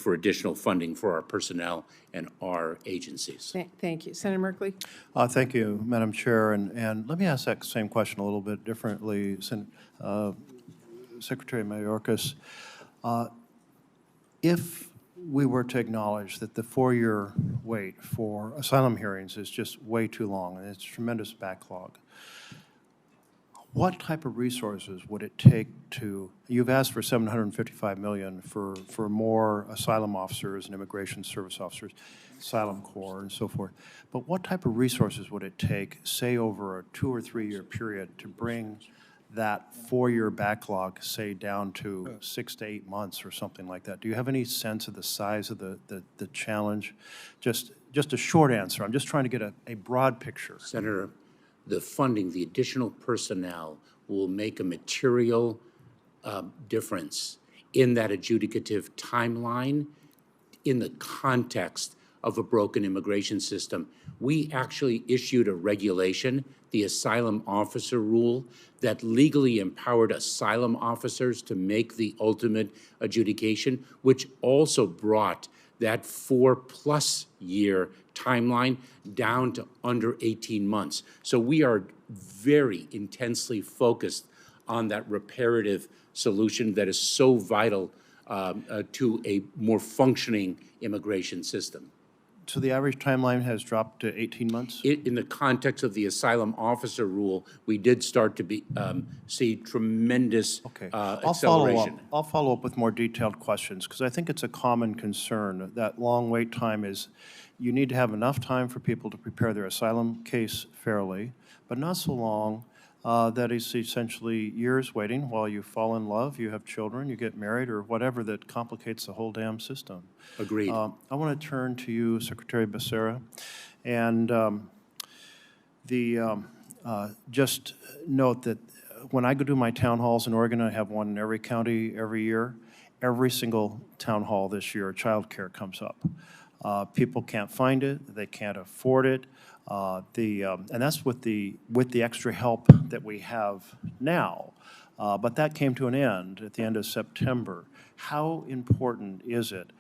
for additional funding for our personnel and our agencies. Thank you. Senator Merkley? Thank you, Madam Chair. And let me ask that same question a little bit differently. Secretary Mayorkas, if we were to acknowledge that the 4-year wait for asylum hearings is just way too long and it's a tremendous backlog, what type of resources would it take to, you've asked for $755 million for more asylum officers and immigration service officers, asylum corps and so forth, but what type of resources would it take, say over a 2 or 3 year period, to bring that 4-year backlog, say, down to 6 to 8 months or something like that? Do you have any sense of the size of the challenge? Just a short answer. I'm just trying to get a broad picture. Senator, the funding, the additional personnel will make a material difference in that adjudicative timeline in the context of a broken immigration system. We actually issued a regulation, the Asylum Officer Rule, that legally empowered asylum officers to make the ultimate adjudication, which also brought that 4+ year timeline down to under 18 months. So we are very intensely focused on that reparative solution that is so vital to a more functioning immigration system. So the average timeline has dropped to 18 months? In the context of the Asylum Officer Rule, we did start to see tremendous acceleration. I'll follow up with more detailed questions, because I think it's a common concern. That long wait time is, you need to have enough time for people to prepare their asylum case fairly, but not so long that is essentially years waiting while you fall in love, you have children, you get married, or whatever that complicates the whole damn system. Agreed. I want to turn to you, Secretary Becerra, and just note that when I go to my town halls in Oregon, I have one in every county every year. Every single town hall this year, child care comes up. People can't find it, they can't afford it. And that's with the extra help that we have now. But that came to an end at the end of September. How important is it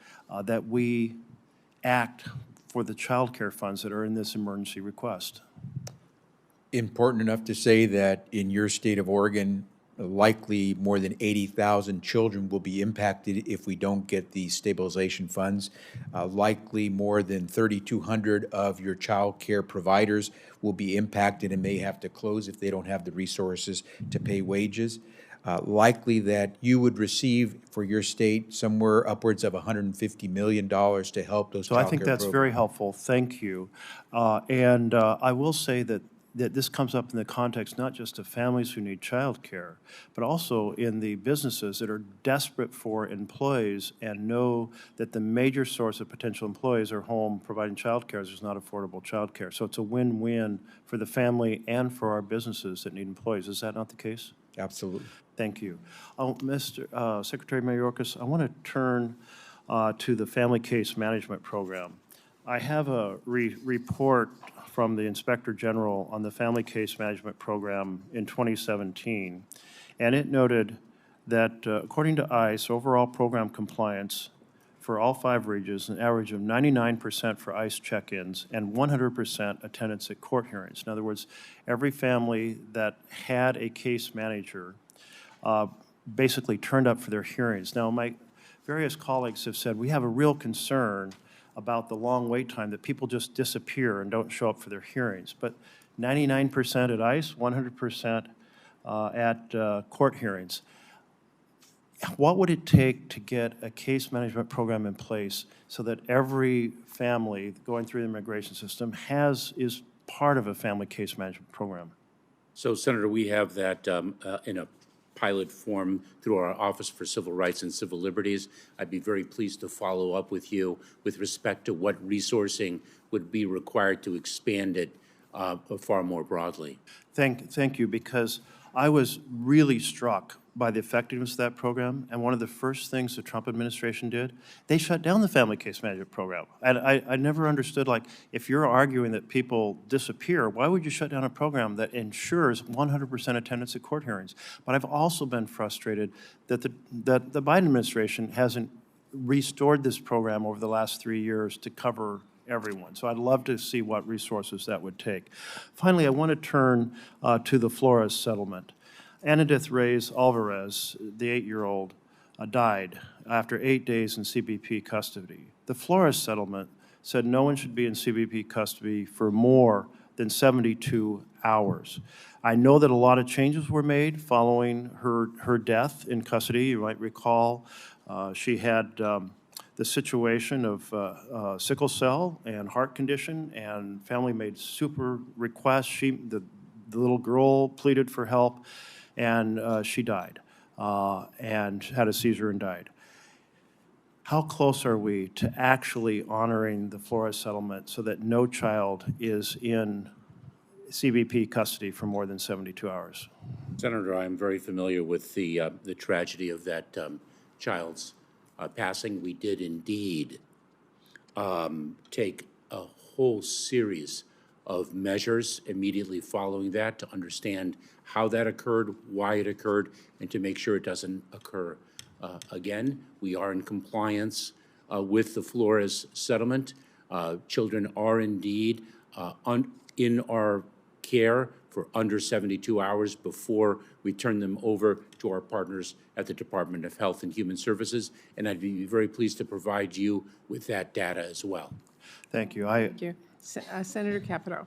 that we act for the child care funds that are in this emergency request? Important enough to say that in your state of Oregon, likely more than 80,000 children will be impacted if we don't get the stabilization funds. Likely more than 3,200 of your child care providers will be impacted and may have to close if they don't have the resources to pay wages. Likely that you would receive for your state somewhere upwards of $150 million to help those child care programs. So I think that's very helpful. Thank you. And I will say that this comes up in the context not just of families who need child care, but also in the businesses that are desperate for employees and know that the major source of potential employees are home providing child care. There's not affordable child care. So it's a win-win for the family and for our businesses that need employees. Is that not the case? Absolutely. Thank you. Mr. Secretary Mayorkas, I want to turn to the Family Case Management Program. I have a report from the Inspector General on the Family Case Management Program in 2017, and it noted that according to ICE, overall program compliance for all 5 regions, an average of 99% for ICE check-ins and 100% attendance at court hearings. In other words, every family that had a case manager basically turned up for their hearings. Now, my various colleagues have said we have a real concern about the long wait time, that people just disappear and don't show up for their hearings. But 99% at ICE, 100% at court hearings. What would it take to get a case management program in place so that every family going through the immigration system is part of a family case management program? So, Senator, we have that in a pilot form through our Office for Civil Rights and Civil Liberties. I'd be very pleased to follow up with you with respect to what resourcing would be required to expand it far more broadly. Thank you, because I was really struck by the effectiveness of that program, and one of the first things the Trump administration did, they shut down the Family Case Management Program. And I never understood, like, if you're arguing that people disappear, why would you shut down a program that ensures 100% attendance at court hearings? But I've also been frustrated that the Biden administration hasn't restored this program over the last 3 years to cover everyone. So I'd love to see what resources that would take. Finally, I want to turn to the Flores settlement. Anadith Reyes Alvarez, the 8-year-old, died after 8 days in CBP custody. The Flores settlement said no one should be in CBP custody for more than 72 hours. I know that a lot of changes were made following her death in custody. You might recall she had the situation of sickle cell and heart condition, and family made super requests. The little girl pleaded for help, and she died and had a seizure and died. How close are we to actually honoring the Flores settlement so that no child is in CBP custody for more than 72 hours? Senator, I'm very familiar with the tragedy of that child's passing. We did indeed take a whole series of measures immediately following that to understand how that occurred, why it occurred, and to make sure it doesn't occur again. We are in compliance with the Flores settlement. Children are indeed in our care for under 72 hours before we turn them over to our partners at the Department of Health and Human Services, and I'd be very pleased to provide you with that data as well. Thank you. Thank you. Senator Capito.